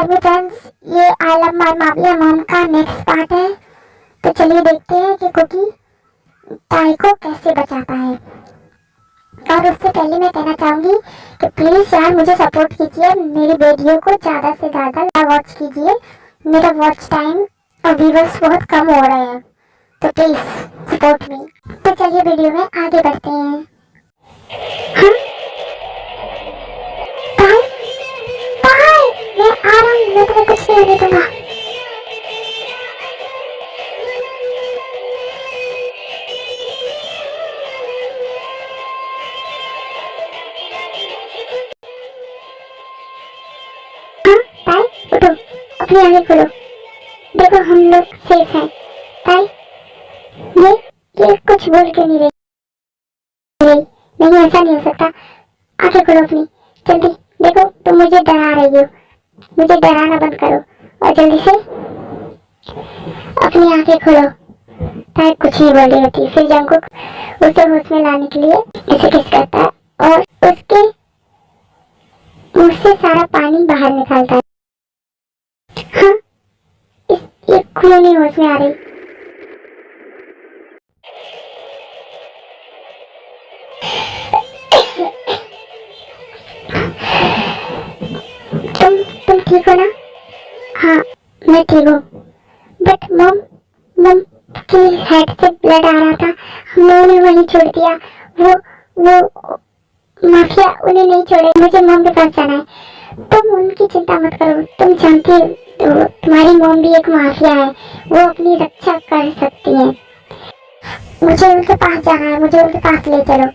में फ्रेंड्स, ये I love my Muawiya mom का नेक्स्ट पार्ट है। तो चलिए देखते हैं कि कुकी टाई को कैसे बचाता है। और उससे पहले मैं कहना चाहूंगी कि प्लीज यार मुझे सपोर्ट कीजिए, मेरी वीडियो को ज्यादा से ज्यादा वॉच कीजिए। मेरा वॉच टाइम और व्यूअर्स बहुत कम हो रहे हैं, तो प्लीज सपोर्ट मी। तो चलिए वीडियो में आगे बढ़ते हैं। हाँ? टाई, टाई, मैं आ रहा हूँ, मैं तुम्हें कुछ नहीं होने दूंगा। हाँ टाई, उठो, अपनी आंखें खोलो, देखो हम लोग सेफ हैं। टाई, ये कुछ बोल के नहीं रही। नहीं ऐसा नहीं हो सकता। आंखें खोलो अपनी, जल्दी। देखो तुम मुझे डरा रही हो, मुझे डराना बंद करो और जल्दी से अपनी आंखें खोलो। टाई कुछ नहीं बोल रही होती। फिर जंगकुक उसे होश में लाने के लिए ऐसे किस करता है और उसके मुंह से सारा पानी बाहर निकालता है। हाँ, ये क्यों नहीं होश में आ रही? तुम ठीक हो ना? हाँ मैं ठीक हूँ, बट मम की हेड से ब्लड आ रहा था, हमने उन्हें वहीं छोड़ दिया। वो माफिया उन्हें नहीं छोड़े, मुझे मम के पास जाना है। तुम उनकी चिंता मत करो, तुम जानती हो तुम्हारी मम भी एक माफिया है, वो अपनी रक्षा कर सकती है। मुझे उनके पास जाना है, मुझे उनके पास ले चलो।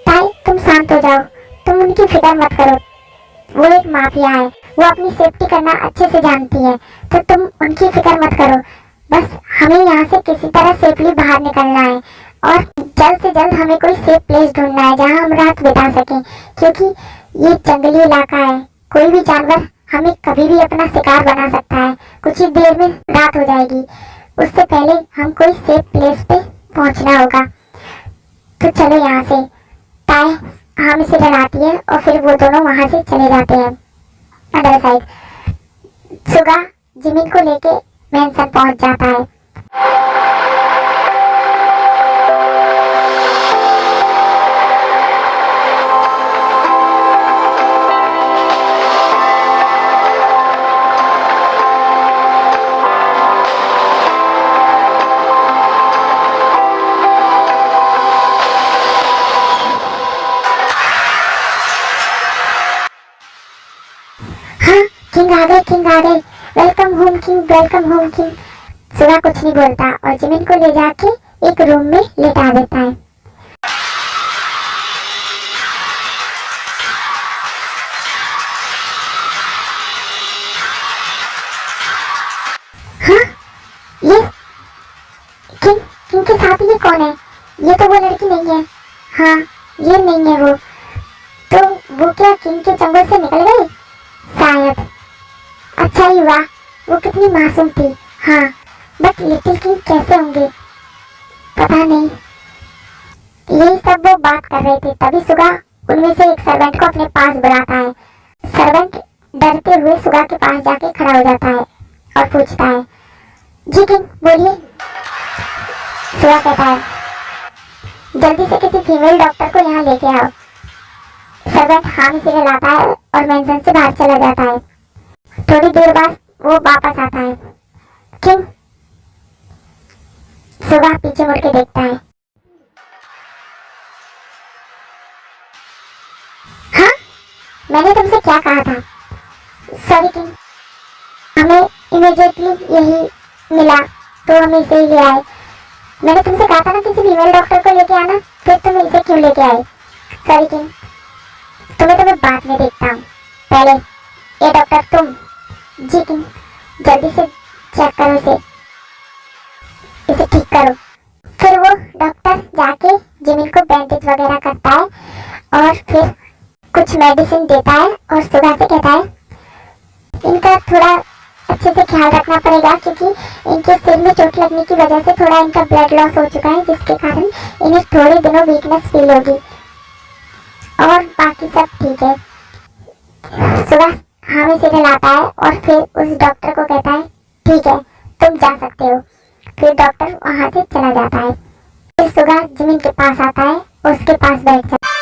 ताई तुम शांत हो जाओ, तुम उनकी फिक्र मत करो, वो एक माफिया है, वो अपनी सेफ्टी करना अच्छे से जानती है, तो तुम उनकी फिक्र मत करो। बस हमें यहाँ से किसी तरह सेफली बाहर निकलना है और जल्द से जल्द हमें कोई सेफ प्लेस ढूंढना है जहाँ हम रात बिता सकें, क्योंकि ये जंगली इलाका है, कोई भी जानवर हमें कभी भी अपना शिकार बना सकता है। कुछ ही देर में रात हो जाएगी, उससे पहले हम कोई सेफ प्लेस पे पहुंचना होगा। तो चलो यहाँ से। टाई हम इसे डराती है और फिर वो दोनों वहां से चले जाते हैं अदर साइड। सुगा जिमिन को लेके मैंसन पहुंच जाता है। किंग आ गए, किंग आ गए, welcome home king, welcome home king. Suga कुछ नहीं बोलता और जिमिन को ले जाके एक रूम में लेटा देता है। हाँ ये किंग, किंग के साथ ये कौन है? ये तो वो लड़की नहीं है। हाँ ये नहीं है वो। तो वो क्या किंग के जंगल से निकल गई शायद? अच्छा ही हुआ, वो कितनी मासूम थी। हाँ बट लिटिल किंग कैसे होंगे पता नहीं। यही सब वो बात कर रहे थे, तभी सुगा उनमें से एक सर्वेंट को अपने पास बुलाता है। सर्वेंट डरते हुए सुगा के पास जाके खड़ा हो जाता है और पूछता है, जी किंग बोलिए। सुगा कहता है, जल्दी से किसी फीमेल डॉक्टर को यहाँ लेके आओ। सर्वेंट हाँ में सिरे लाता है और मेंशन से बाहर चला जाता है। थोड़ी देर बाद वो वापस आता है। किंग सुगा पीछे मुड़ के देखता है। हाँ मैंने तुमसे क्या कहा था? सॉरी किंग, हमें इमीडिएटली यही मिला तो हम इसे ही ले आए। मैंने तुमसे कहा था ना किसी फीमेल डॉक्टर को लेके आना, फिर तुम इसे क्यों लेके आए? सॉरी किंग, तुम्हें तो मैं बाद में देखता हूँ, पहले ये डॉक्टर तुम। जी किंग, जल्दी से चेक करो इसे ठीक करो। फिर वो डॉक्टर जाके जिमिन को बैंडेज वगैरह करता है और फिर कुछ मेडिसिन देता है और सुगा से कहता है, इनका थोड़ा अच्छे से ख्याल रखना पड़ेगा क्योंकि इनके सिर में चोट लगने की वजह से थोड़ा इनका ब्लड लॉस हो चुका है, जिसके कारण इन्हें थोड़े दिनों वीकनेस फील होगी और बाकी सब ठीक है। सुगा हाँ में सीरियल आता है और फिर उस डॉक्टर को कहता है ठीक है तुम जा सकते हो। फिर डॉक्टर वहाँ से चला जाता है। फिर सुगा जिमिन के पास आता है और उसके पास बैठ जाता है।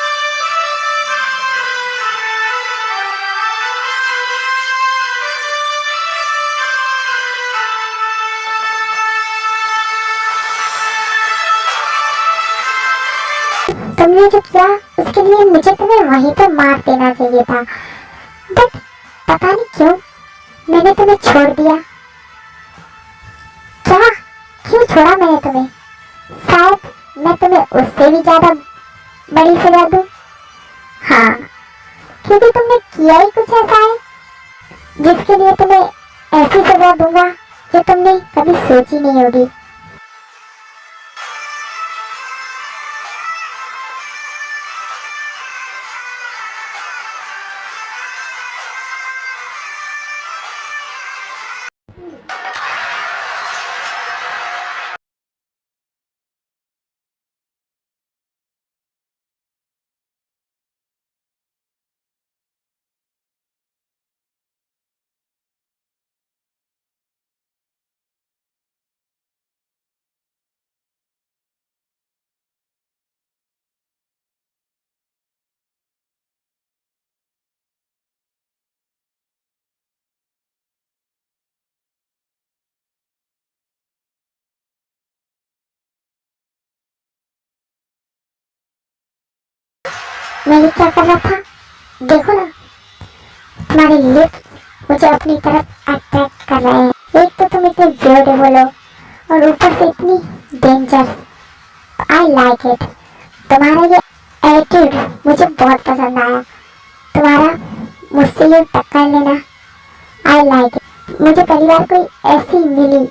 तुमने जो किया उसके लिए मुझे तुम्हें वहीं पर मार देना चाहिए था, बट पता नहीं क्यों मैंने तुम्हें छोड़ दिया। क्या क्यों छोड़ा मैंने तुम्हें? शायद मैं तुम्हें उससे भी ज्यादा बड़ी सजा दूं। हाँ, क्योंकि तुमने किया ही कुछ ऐसा है जिसके लिए तुम्हें ऐसी सजा दूंगा जो तुमने कभी सोची नहीं होगी। मैं ये क्या कर रहा था देखो ना, तुम्हारे लिप्स मुझे अपनी तरफ अट्रैक्ट कर रहे हैं। एक तो तुम इतने ब्यूटीफुल हो और ऊपर से इतनी डेंजर। I like it. तुम्हारा ये एटीट्यूड मुझे बहुत पसंद आया। तुम्हारा मुझसे ये टक्कर लेना, आई लाइक इट। मुझे पहली बार कोई ऐसी मिली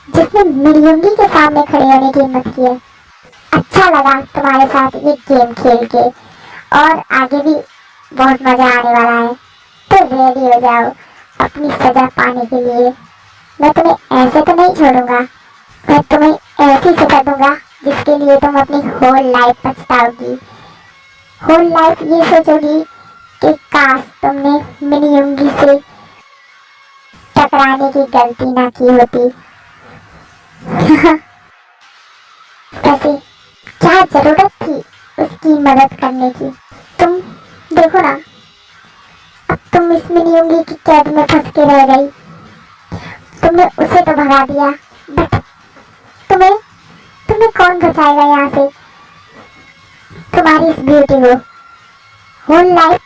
जिसने मेरी उंगली के सामने खड़े होने की हिम्मत की है। अच्छा लगा तुम्हारे साथ ये गेम खेल के और आगे भी बहुत मजा आने वाला है। तो रेडी हो जाओ अपनी सजा पाने के लिए। मैं तुम्हें ऐसे तो नहीं छोड़ूंगा, मैं तुम्हें ऐसी सजा दूंगा जिसके लिए तुम अपनी होल लाइफ पछताओगी। होल लाइफ ये सोचोगी कि काश तुमने मेरी उंगली से टकराने की गलती ना की होती। वैसे क्या जरूरत थी उसकी मदद करने की? तुम देखो ना, अब तुम इस मेरी उंगली की कैद में फंस के रह गई। तुमने उसे तो भगा दिया, बट तुम्हें तुम्हें कौन बचाएगा यहाँ से? तुम्हारी इस ब्यूटी को होल लाइफ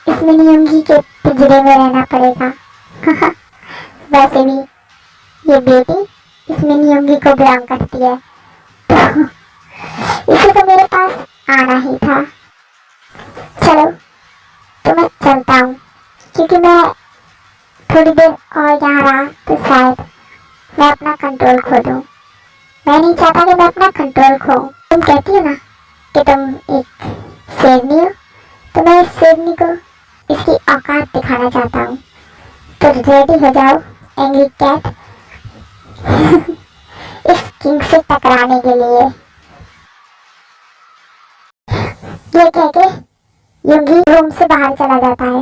इस मेरी उंगली के पिंजरे में रहना पड़ेगा। वैसे भी ये ब्यूटी इस मेरी उंगली को बिलोंग करती है, तो इसे तो मेरे पास आना ही था। चलो तो मैं चलता हूँ, क्योंकि मैं थोड़ी देर और यहाँ रहा तो शायद मैं अपना कंट्रोल खो दूँ। मैं नहीं चाहता कि मैं अपना कंट्रोल खो। तुम कहती हो ना कि तुम एक शेरनी हो, तो मैं इस शेरनी को इसकी औकात दिखाना चाहता हूँ। तो रेडी हो जाओ एंग्री कैट इस किंग से टकराने के लिए। ये कह के युंगी रूम से बाहर चला जाता है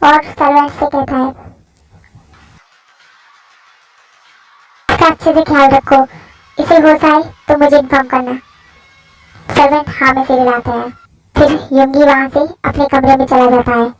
और सर्वेंट से कहता है इसका अच्छे से ख्याल रखो, इसे होश आए तो मुझे इन्फॉर्म करना। सर्वेंट हाँ में सिर हिलाता है। फिर युंगी वहां से अपने कमरे में चला जाता है।